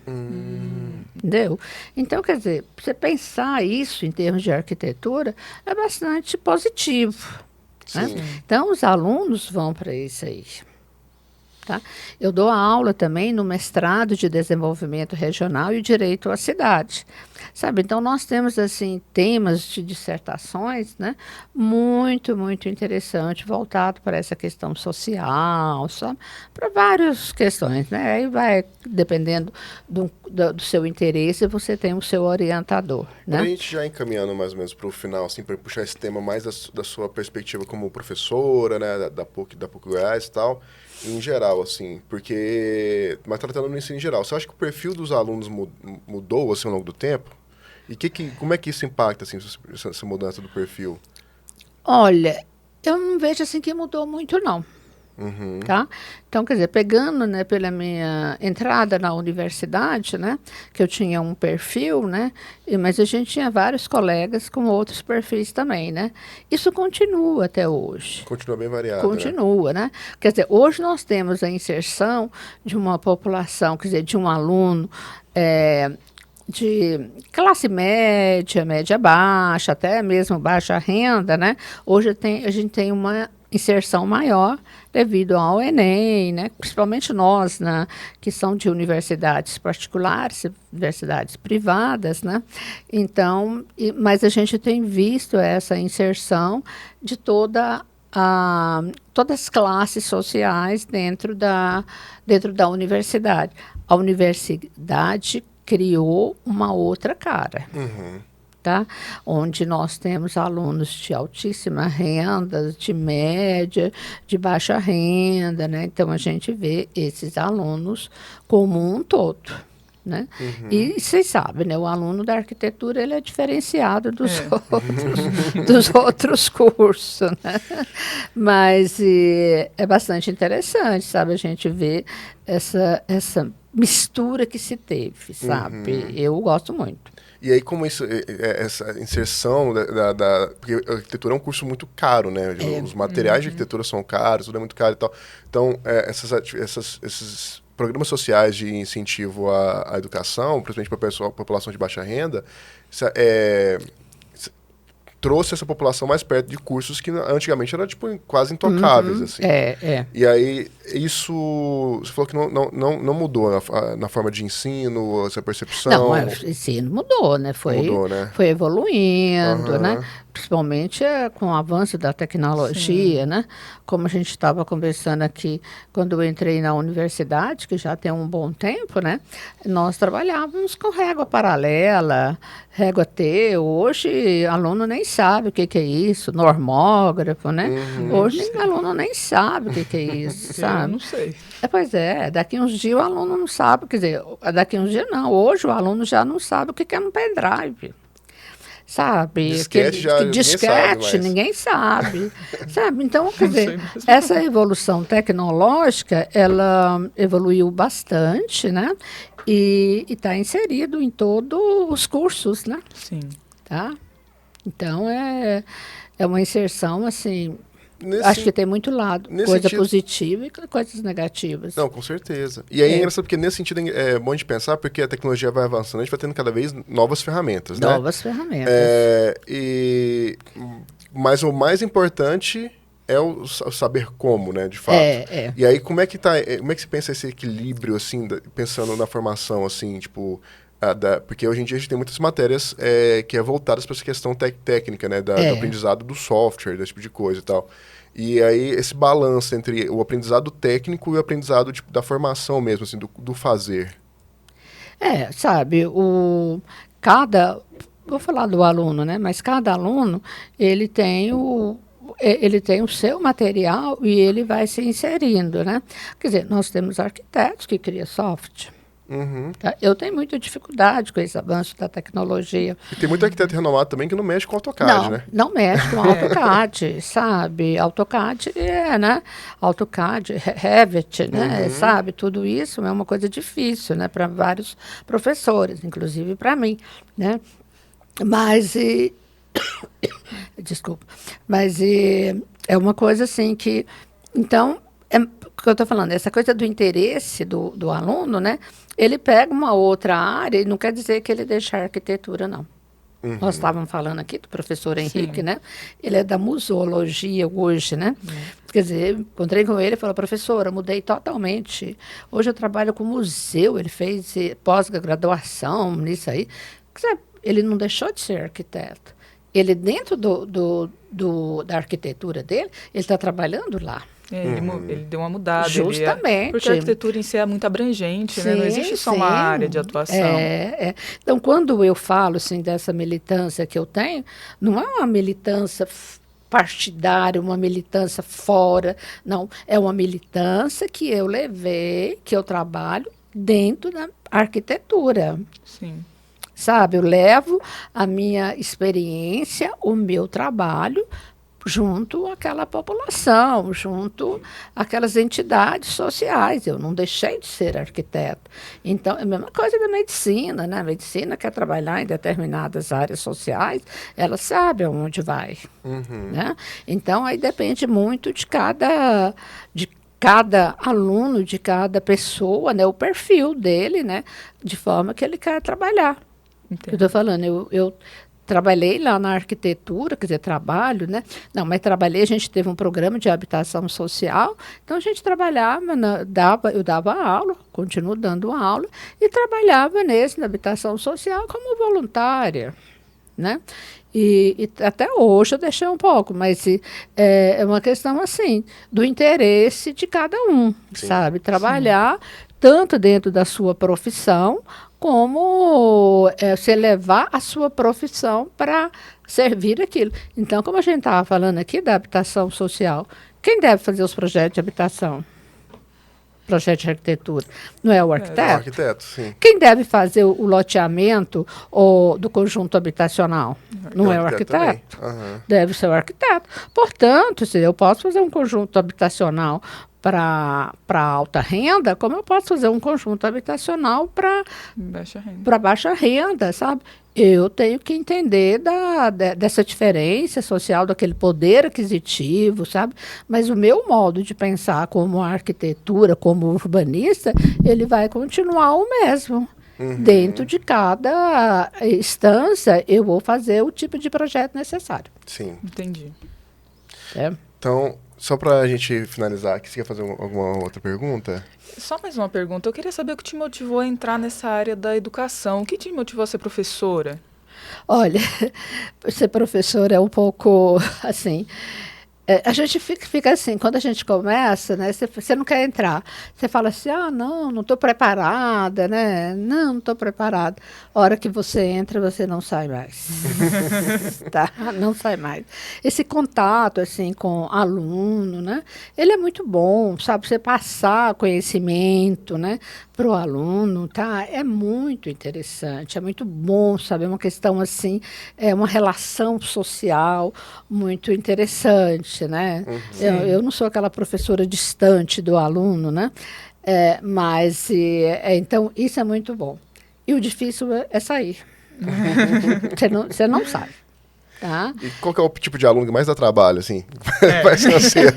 Entendeu? Então, quer dizer, você pensar isso em termos de arquitetura é bastante positivo. Né? Então, os alunos vão para isso aí. Tá? Eu dou aula também no mestrado de desenvolvimento regional e direito à cidade. Sabe? Então, nós temos assim, temas de dissertações, né? Muito, muito interessante, voltado para essa questão social, sabe? Para várias questões. Né? Aí vai, dependendo do seu interesse, você tem o seu orientador. Né? Para a gente já encaminhando mais ou menos para o final, assim, para puxar esse tema mais da sua perspectiva como professora, né? Da PUC Goiás e tal, em geral, assim, mas tratando no ensino em geral, você acha que o perfil dos alunos mudou, assim, ao longo do tempo? E como é que isso impacta, assim, essa mudança do perfil? Olha, eu não vejo, assim, que mudou muito, não. Tá? Então, quer dizer, pegando, né, pela minha entrada na universidade, né, que eu tinha um perfil, né, mas a gente tinha vários colegas com outros perfis também, né? Isso continua até hoje. Continua bem variado, Continua, né? Quer dizer, hoje nós temos a inserção de uma população, quer dizer, de um aluno de classe média, média baixa, até mesmo baixa renda, né? Hoje a gente tem uma inserção maior devido ao Enem, né? Principalmente nós, né, que são de universidades particulares, universidades privadas, né? Então, mas a gente tem visto essa inserção de todas as classes sociais dentro da universidade. A universidade criou uma outra cara. Tá? Onde nós temos alunos de altíssima renda, de média, de baixa renda, né? Então, a gente vê esses alunos como um todo. Né? E vocês sabem, né? O aluno da arquitetura ele é diferenciado dos outros cursos, né? Mas é bastante interessante, sabe? A gente vê essa mistura que se teve, sabe? Eu gosto muito. E aí, como essa inserção porque a arquitetura é um curso muito caro, né? Os materiais de arquitetura são caros, tudo é muito caro e tal. Então, esses programas sociais de incentivo à educação, principalmente para a população de baixa renda, trouxe essa população mais perto de cursos que antigamente eram tipo, quase intocáveis. Assim. E aí, isso, você falou que não mudou na forma de ensino, essa percepção? Não, o ensino mudou, né? Foi evoluindo, né? Principalmente com o avanço da tecnologia, né? Como a gente estava conversando aqui, quando eu entrei na universidade, que já tem um bom tempo, né? Nós trabalhávamos com régua paralela, régua T. Hoje, aluno nem sabe o que é isso, normógrafo, né? Hoje, aluno nem sabe o que é isso, sabe? Eu não sei. Pois é, daqui uns dias o aluno não sabe, quer dizer, daqui uns dias não, hoje o aluno já não sabe o que é um pendrive. Sabe? Disquete, ninguém sabe. Sabe? Então, quer dizer, essa evolução tecnológica, ela evoluiu bastante, né? E está inserido em todos os cursos, né? Sim. Tá? Então, é uma inserção, assim... Acho que tem muito lado, coisa positiva e coisas negativas. Não, com certeza. E aí é engraçado porque nesse sentido é bom de pensar, porque a tecnologia vai avançando, a gente vai tendo cada vez novas ferramentas, né? Novas ferramentas. Mas o mais importante é o saber como, né, de fato. E aí como é que você pensa esse equilíbrio, assim, pensando na formação, assim, tipo... porque hoje em dia a gente tem muitas matérias que é voltadas para essa questão técnica, né? Do aprendizado do software, desse tipo de coisa e tal. E aí esse balanço entre o aprendizado técnico e o aprendizado tipo, da formação mesmo, assim, do fazer. Sabe, vou falar do aluno, né? Mas cada aluno, ele tem o seu material e ele vai se inserindo, né? Quer dizer, nós temos arquitetos que criam software. Tá? Eu tenho muita dificuldade com esse avanço da tecnologia. E tem muito arquiteto renomado também que não mexe com AutoCAD, né? Não mexe com AutoCAD, sabe? AutoCAD né? AutoCAD, Revit, né? Sabe? Tudo isso é uma coisa difícil, né? Para vários professores, inclusive para mim, né? Mas, desculpa, mas é uma coisa assim que, então, o que eu estou falando, essa coisa do interesse do aluno, né? Ele pega uma outra área e não quer dizer que ele deixa a arquitetura, não. Nós estávamos falando aqui do professor Henrique, né? Ele é da museologia hoje, né? Quer dizer, encontrei com ele e falei, professora, mudei totalmente. Hoje eu trabalho com museu, ele fez pós-graduação nisso aí. Quer dizer, ele não deixou de ser arquiteto. Ele, dentro da arquitetura dele, ele está trabalhando lá. Ele deu uma mudada. Justamente. Porque a arquitetura em si é muito abrangente, né? Não existe só uma área de atuação. Então, quando eu falo assim, dessa militância que eu tenho, não é uma militância partidária, uma militância fora, não. É uma militância que eu levei, que eu trabalho dentro da arquitetura. Sim. Sabe, eu levo a minha experiência, o meu trabalho, junto àquela população, junto àquelas entidades sociais. Eu não deixei de ser arquiteto. Então, é a mesma coisa da medicina, né? A medicina quer trabalhar em determinadas áreas sociais, ela sabe aonde vai. Né? Então, aí depende muito de cada aluno, de cada pessoa, né? O perfil dele, né? De forma que ele quer trabalhar. Eu estou falando, eu trabalhei lá na arquitetura, quer dizer, trabalho, né? Não, mas trabalhei, a gente teve um programa de habitação social, então a gente trabalhava, eu dava aula, continuo dando aula, e trabalhava na habitação social como voluntária, né? E até hoje eu deixei um pouco, mas é uma questão, assim, do interesse de cada um, sabe? Trabalhar tanto dentro da sua profissão, como você levar a sua profissão para servir aquilo. Então, como a gente estava falando aqui da habitação social, quem deve fazer os projetos de habitação? Projeto de arquitetura. Não é o arquiteto? É o arquiteto, sim. Quem deve fazer o loteamento do conjunto habitacional? Não é o arquiteto? Deve ser o arquiteto. Portanto, se eu posso fazer um conjunto habitacional para alta renda, como eu posso fazer um conjunto habitacional para baixa renda, sabe? Eu tenho que entender dessa diferença social, daquele poder aquisitivo, sabe? Mas o meu modo de pensar como arquitetura, como urbanista, ele vai continuar o mesmo. Dentro de cada instância, eu vou fazer o tipo de projeto necessário. Sim. Entendi. Então, só para a gente finalizar aqui, você quer fazer alguma outra pergunta? Só mais uma pergunta. Eu queria saber o que te motivou a entrar nessa área da educação. O que te motivou a ser professora? Olha, ser professora é um pouco assim. A gente fica assim, quando a gente começa, né? Você não quer entrar. Você fala assim, não estou preparada, né? Não estou preparada. A hora que você entra, você não sai mais. Tá? Não sai mais. Esse contato, assim, com aluno, né? Ele é muito bom, sabe? Você passar conhecimento, né? Para o aluno, tá? É muito interessante, é muito bom, sabe? É uma questão, assim, é uma relação social muito interessante, né? Eu não sou aquela professora distante do aluno, né? Mas, então, isso é muito bom. E o difícil é sair. Você não sai. Tá? E qual que é o tipo de aluno que mais dá trabalho, assim? Vai ser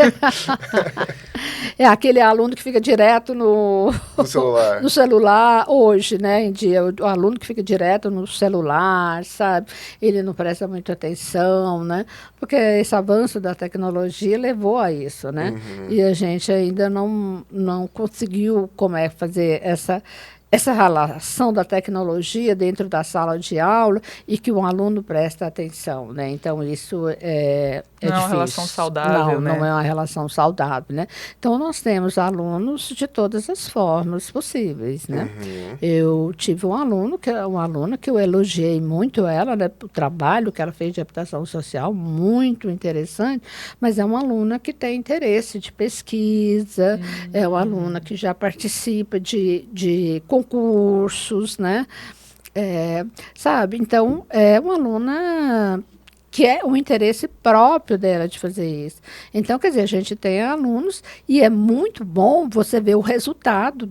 É aquele aluno que fica direto no celular. no celular hoje, né? Em dia, o aluno que fica direto no celular, sabe? Ele não presta muita atenção, né? Porque esse avanço da tecnologia levou a isso, né? E a gente ainda não conseguiu fazer essa relação da tecnologia dentro da sala de aula e que o aluno presta atenção, né? Então, isso é não difícil. É uma relação saudável, né? Não é uma relação saudável, né? Então, nós temos alunos de todas as formas possíveis, né? Eu tive uma aluna que eu elogiei muito ela, né? O trabalho que ela fez de habitação social, muito interessante, mas é uma aluna que tem interesse de pesquisa, é uma aluna que já participa de concursos, né? Sabe? Então, é uma aluna que é o interesse próprio dela de fazer isso. Então, quer dizer, a gente tem alunos e é muito bom você ver o resultado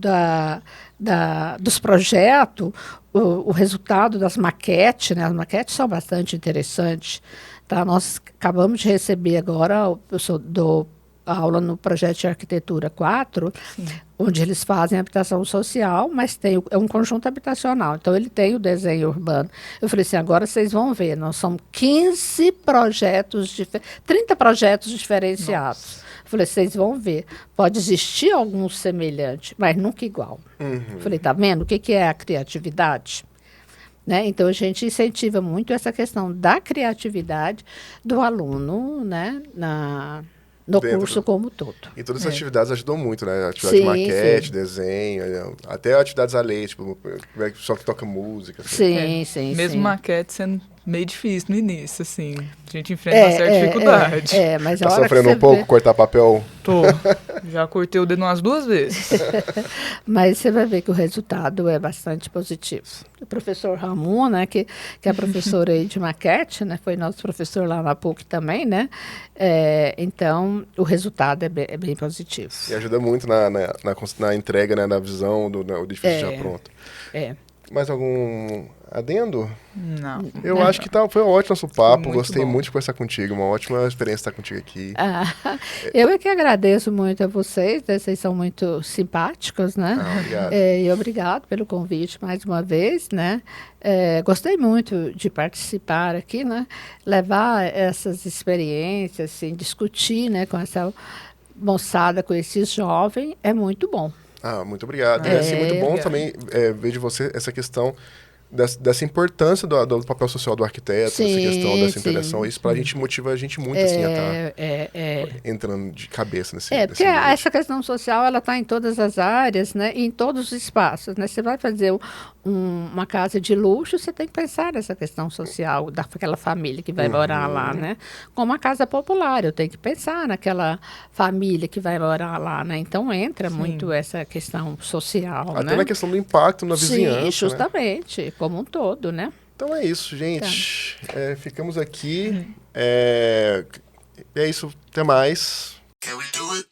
dos projetos, o resultado das maquetes, né? As maquetes são bastante interessantes. Tá? Nós acabamos de receber agora, eu dou aula no projeto de arquitetura 4, onde eles fazem habitação social, mas é um conjunto habitacional. Então, ele tem o desenho urbano. Eu falei assim, agora vocês vão ver, nós somos 15 projetos, 30 projetos diferenciados. Eu falei, vocês vão ver. Pode existir algum semelhante, mas nunca igual. Eu falei, tá vendo? O que é a criatividade? Né? Então, a gente incentiva muito essa questão da criatividade do aluno, né? No curso como todo. E todas as atividades ajudam muito, né? Atividade de maquete, desenho, até atividades alheias, tipo, só que toca música. Assim. Sim. Mesmo maquete sendo meio difícil no início, assim. A gente enfrenta uma certa dificuldade. Mas tá sofrendo um pouco cortar papel? Tô. Já cortei o dedo umas 2 vezes. Mas você vai ver que o resultado é bastante positivo. O professor Ramon, né, que é professor aí de maquete, né, foi nosso professor lá na PUC também, né? Então, o resultado é bem positivo. E ajuda muito na entrega, né, na visão do edifício já pronto. Mais algum adendo? Não. Eu acho que foi um ótimo nosso papo. Gostei bom. muito de conversar contigo. Uma ótima experiência estar contigo aqui. Eu é que agradeço muito a vocês. Vocês são muito simpáticos, né? Obrigado. E obrigado pelo convite mais uma vez, né? Gostei muito de participar aqui, né? Levar essas experiências, assim, discutir, né, com essa moçada, com esses jovens, é muito bom. Muito obrigado. E assim, muito bom também ver de você essa questão dessa importância do papel social do arquiteto, essa questão dessa interação. Isso pra gente motiva a gente muito assim, a estar entrando de cabeça nesse porque essa questão social, ela está em todas as áreas, né? E em todos os espaços, né? Você vai fazer uma casa de luxo, você tem que pensar nessa questão social daquela família que vai morar lá, né? Como uma casa popular, eu tenho que pensar naquela família que vai morar lá, né? Então entra muito essa questão social, até né? na questão do impacto na vizinhança. Sim, justamente, né? Como um todo, né? Então é isso, gente. Ficamos aqui. É isso. Até mais. Can we do it?